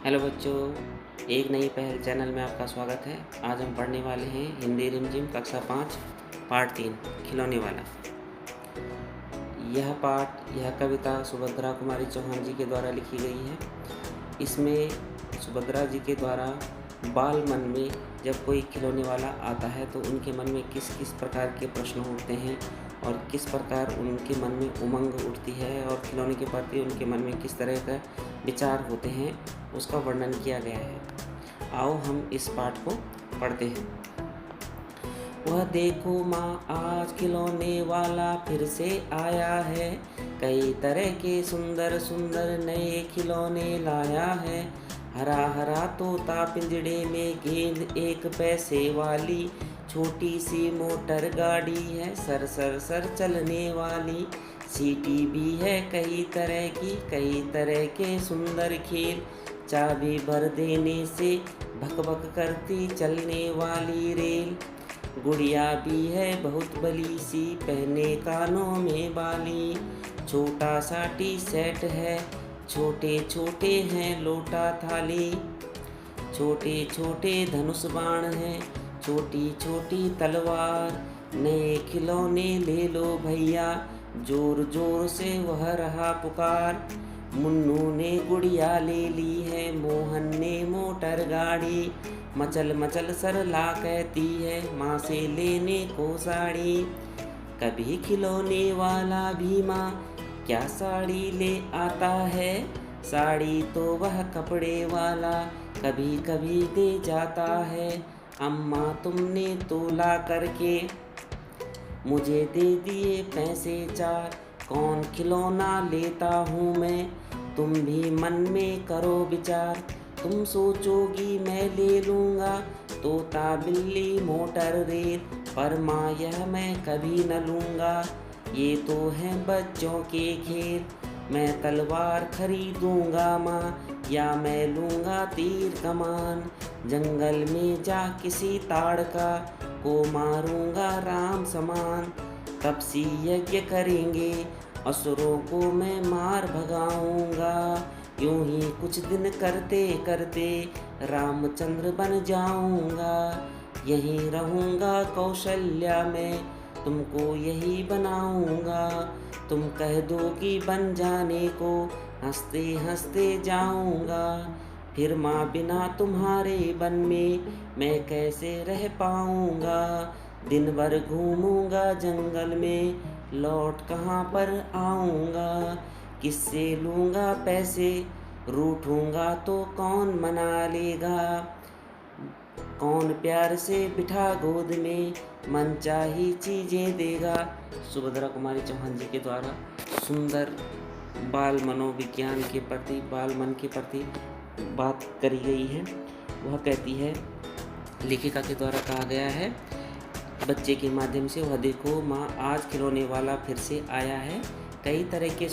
Hello बच्चों, एक नई पहल चैनल में आपका स्वागत है। आज हम पढ़ने वाले हैं हिंदी रिमझिम कक्षा 5 पाठ 3 खिलौने वाला। यह कविता सुभद्रा कुमारी चौहान जी के द्वारा लिखी गई है। इसमें सुभद्रा जी के द्वारा बाल मन में जब कोई खिलौने वाला आता है तो उनके मन में किस किस प्रकार के प्रश्न उठते हैं और किस प्रकार उनके मन में उमंग उठती है और खिलौने के प्रति उनके मन में किस तरह का विचार होते हैं, उसका वर्णन किया गया है। आओ हम इस पाठ को पढ़ते हैं। वह देखो माँ, आज खिलौने वाला फिर से आया है। कई तरह के सुंदर सुंदर नए खिलौने लाया है। हरा हरा तोता पिंजड़े में, गेंद एक पैसे वाली, छोटी सी मोटर गाड़ी है सर सर सर चलने वाली। सीटी भी है कई तरह के सुंदर खेल, चाबी भर देने से भक भक करती चलने वाली रेल। गुड़िया भी है बहुत बली सी, पहने कानों में बाली, छोटा सा टी सेट है, छोटे छोटे हैं लोटा थाली। छोटे छोटे धनुष बाण हैं, छोटी छोटी तलवार, नए खिलौने ले लो भैया, जोर जोर से वह रहा पुकार। मुन्नू ने गुड़िया ले ली है, मोहन ने मोटर गाड़ी, मचल मचल सरला कहती है माँ से लेने को साड़ी। कभी खिलौने वाला भी माँ क्या साड़ी ले आता है, साड़ी तो वह कपड़े वाला कभी कभी दे जाता है। अम्मा तुमने तोला करके मुझे दे दिए पैसे 4, कौन खिलौना लेता हूँ मैं, तुम भी मन में करो विचार। तुम सोचोगी मैं ले लूँगा तोता बिल्ली मोटर रेल, पर माँ यह मैं कभी न लूँगा, ये तो हैं बच्चों के खेल। मैं तलवार खरीदूँगा माँ, या मैं लूँगा तीर कमान, जंगल में जा किसी ताड़का को मारूँगा राम समान। तपसी यज्ञ करेंगे असुरों को मैं मार भगाऊँगा, यूं ही कुछ दिन करते करते रामचंद्र बन जाऊँगा। यहीं रहूँगा कौशल्या में, तुमको यही बनाऊँगा, तुम कह दो कि बन जाने को हंसते हंसते जाऊँगा। फिर माँ बिना तुम्हारे बन में मैं कैसे रह पाऊँगा, दिन भर घूमूँगा जंगल में, लौट कहाँ पर आऊँगा। किससे लूँगा पैसे, रूठूँगा तो कौन मना लेगा, कौन प्यार से बिठा गोद में मनचाही चीज़ें देगा। सुभद्रा कुमारी चौहान जी के द्वारा सुंदर बाल मनोविज्ञान के प्रति, बाल मन के प्रति बात करी गई है। वह कहती है, लेखिका के द्वारा कहा गया है बच्चे के माध्यम से, वह देखो माँ, आज खिलौने वाला फिर से आया है। कई तरह के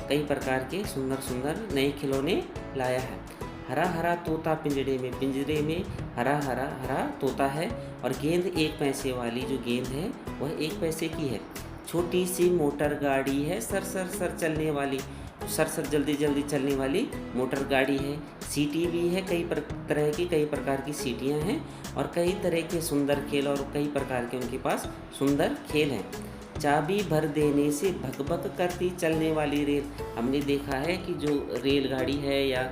कई प्रकार के सुंदर सुंदर नए खिलौने लाया है। हरा हरा तोता पिंजरे में हरा हरा तोता है, और गेंद एक पैसे वाली जो गेंद है वह 1 पैसे की है। छोटी सी मोटर गाड़ी है सर सर सर चलने वाली, सर सर जल्दी जल्दी चलने वाली मोटर गाड़ी है। सीटी भी है कई प्रकार की सीटियां हैं, और कई तरह के सुंदर खेल और कई प्रकार के उनके पास सुंदर खेल हैं। चाबी भर देने से भक भक करती चलने वाली रेल। हमने देखा है कि जो रेलगाड़ी है या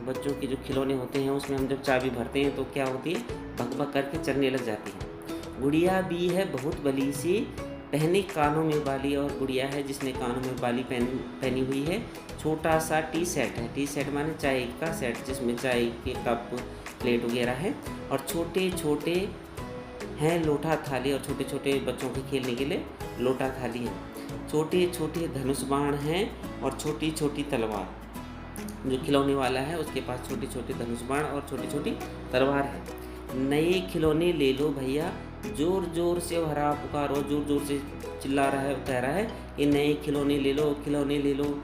बच्चों के जो खिलौने होते हैं उसमें हम जब चाबी भरते हैं तो क्या होती है, भक भक करके चलने लग जाती है। गुड़िया भी है बहुत बली सी, पहने कानों में बाली, और गुड़िया है जिसने कानों में बाली पहनी हुई है। छोटा सा टी सेट है, टी सेट माने चाय का सेट जिसमें चाय के कप प्लेट वगैरह है, और छोटे छोटे हैं लोटा थाली, और छोटे छोटे बच्चों के खेलने के लिए लोटा थाली है। छोटे छोटे धनुष बाण हैं और छोटी छोटी तलवार, जो खिलौने वाला है उसके पास छोटे छोटे धनुष बाण और छोटी छोटी तलवार है। नए खिलौने ले लो भैया, जोर जोर से हरा पुकारो, जोर जोर से चिल्ला रहा है, कह रहा है कि नए खिलौने ले लो, खिलौने ले लो।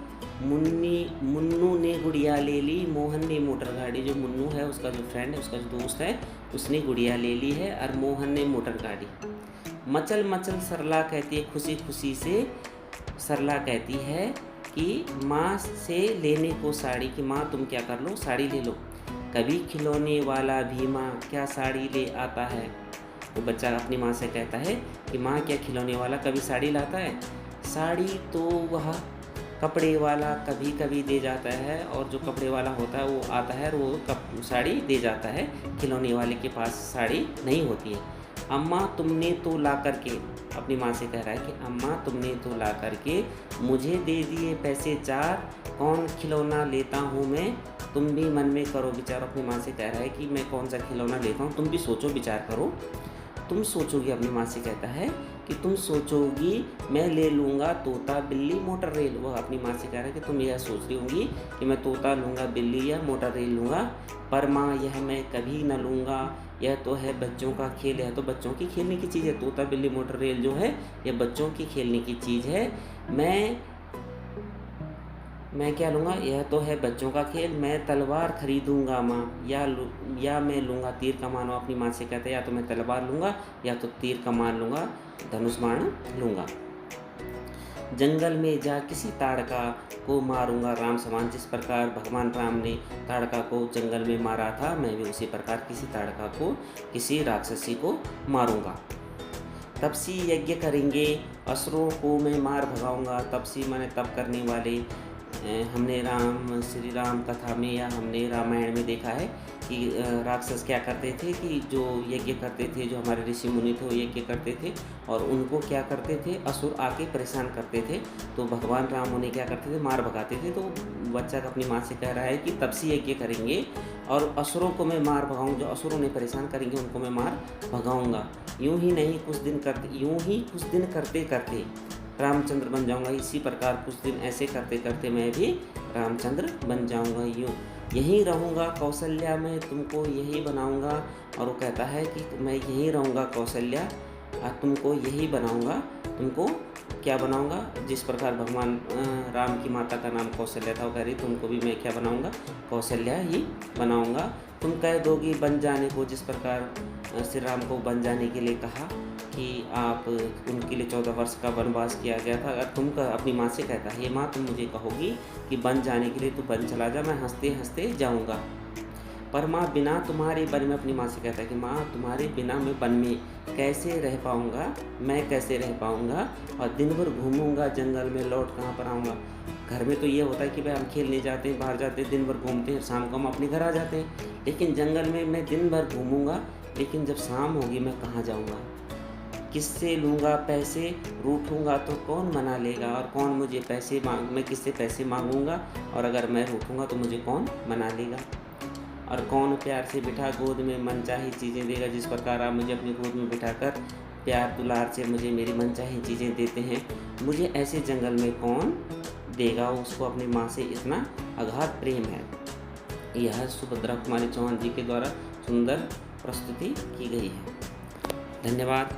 मुन्नू ने गुड़िया ले ली, मोहन ने मोटर गाड़ी, जो मुन्नू है उसका जो फ्रेंड है, उसका जो दोस्त है, उसने गुड़िया ले ली है, और मोहन ने मोटर गाड़ी। मचल मचल सरला कहती है खुशी खुशी से, सरला कहती है कि माँ से लेने को साड़ी, कि माँ तुम क्या कर लो, साड़ी ले लो। कभी खिलौने वाला भी माँ क्या साड़ी ले आता है। तो बच्चा अपनी माँ से कहता है कि माँ क्या खिलौने वाला कभी साड़ी लाता है। साड़ी तो वह कपड़े वाला कभी कभी दे जाता है, और जो कपड़े वाला होता है वो आता है और वो साड़ी दे जाता है। खिलौने वाले के पास साड़ी नहीं होती है। अम्मा तुमने तो ला कर के, अपनी माँ से कह रहा है कि अम्मा तुमने तो ला कर के मुझे दे दिए पैसे 4, कौन खिलौना लेता हूँ मैं, तुम भी मन में करो विचार। अपनी माँ से कह रहा है कि मैं कौन सा खिलौना लेता हूँ, तुम भी सोचो विचार करो। तुम सोचोगी, अपनी माँ से कहता है कि तुम सोचोगी मैं ले लूँगा तोता बिल्ली मोटर रेल। वह अपनी माँ से कह रहा है कि तुम यह सोच रही होंगी कि मैं तोता लूँगा, बिल्ली या मोटर रेल लूँगा, पर माँ यह मैं कभी न लूँगा, यह तो है बच्चों का खेल है। तो बच्चों की खेलने की चीज़ है, तोता बिल्ली मोटर रेल जो है यह बच्चों की खेलने की चीज़ है। मैं क्या लूँगा, यह तो है बच्चों का खेल, मैं तलवार खरीदूँगा माँ, या मैं लूँगा तीर कमान। अपनी माँ से कहते हैं या तो मैं तलवार लूँगा या तो तीर कमान लूँगा, धनुष बाण लूँगा। जंगल में जा किसी ताड़का को मारूंगा राम समान। जिस प्रकार भगवान राम ने ताड़का को जंगल में मारा था, मैं भी उसी प्रकार किसी ताड़का को, किसी राक्षसी को मारूंगा। तपसी यज्ञ करेंगे असुरों को मैं मार भगाऊंगा। तपसी माने तप करने वाले। हमने श्री राम कथा में या हमने रामायण में देखा है कि राक्षस क्या करते थे कि जो यज्ञ करते थे, जो हमारे ऋषि मुनि थे वो यज्ञ करते थे और उनको क्या करते थे, असुर आके परेशान करते थे। तो भगवान राम उन्हें क्या करते थे, मार भगाते थे। तो बच्चा अपनी माँ से कह रहा है कि तपसी यज्ञ करेंगे और असुरों को मैं मार भगाऊँ, जो असुर उन्हें परेशान करेंगे उनको मैं मार भगाऊँगा। यूँ ही कुछ दिन करते करते रामचंद्र बन जाऊंगा। इसी प्रकार कुछ दिन ऐसे करते करते मैं भी रामचंद्र बन जाऊंगा। यूँ यहीं रहूँगा कौशल्या में, तुमको यही बनाऊंगा। और वो कहता है कि मैं यहीं रहूँगा कौशल्या, तुमको यही बनाऊंगा। तुमको क्या बनाऊंगा, जिस प्रकार भगवान राम की माता का नाम कौशल्या था, वो कह रही तुमको भी मैं क्या बनाऊंगा, कौशल्या ही बनाऊंगा। तुम कह दोगी बन जाने को, जिस प्रकार श्री राम को बन जाने के लिए कहा कि आप उनके लिए 14 वर्ष का वनवास किया गया था। अगर तुम अपनी माँ से कहता है, ये माँ तुम मुझे कहोगी कि बन जाने के लिए तू बन चला जा, मैं हंसते हंसते जाऊँगा। पर माँ बिना तुम्हारे वन में, अपनी माँ से कहता है कि माँ तुम्हारे बिना मैं वन में कैसे रह पाऊँगा, मैं कैसे रह पाऊँगा, और दिन भर घूमूँगा जंगल में, लौट कहाँ पर आऊँगा। घर में तो ये होता है कि भाई हम खेलने जाते हैं, बाहर जाते हैं, दिन भर घूमते हैं, शाम को हम अपने घर आ जाते हैं। लेकिन जंगल में मैं दिन भर घूमूँगा, लेकिन जब शाम होगी मैं कहाँ जाऊँगा, किससे लूँगा पैसे, रूठूँगा तो कौन मना लेगा, और कौन मुझे पैसे मैं किससे पैसे मांगूँगा, और अगर मैं रूठूँगा तो मुझे कौन मना लेगा, और कौन प्यार से बिठा गोद में मनचाही चीज़ें देगा। जिस प्रकार आप मुझे अपनी गोद में बिठाकर प्यार दुलार से मुझे मेरी मनचाही चीज़ें देते हैं, मुझे ऐसे जंगल में कौन देगा। उसको अपनी माँ से इतना अगाध प्रेम है। यह सुभद्रा कुमारी चौहान जी के द्वारा सुंदर प्रस्तुति की गई है। धन्यवाद।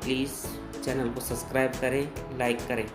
प्लीज़ चैनल को सब्सक्राइब करें, लाइक करें।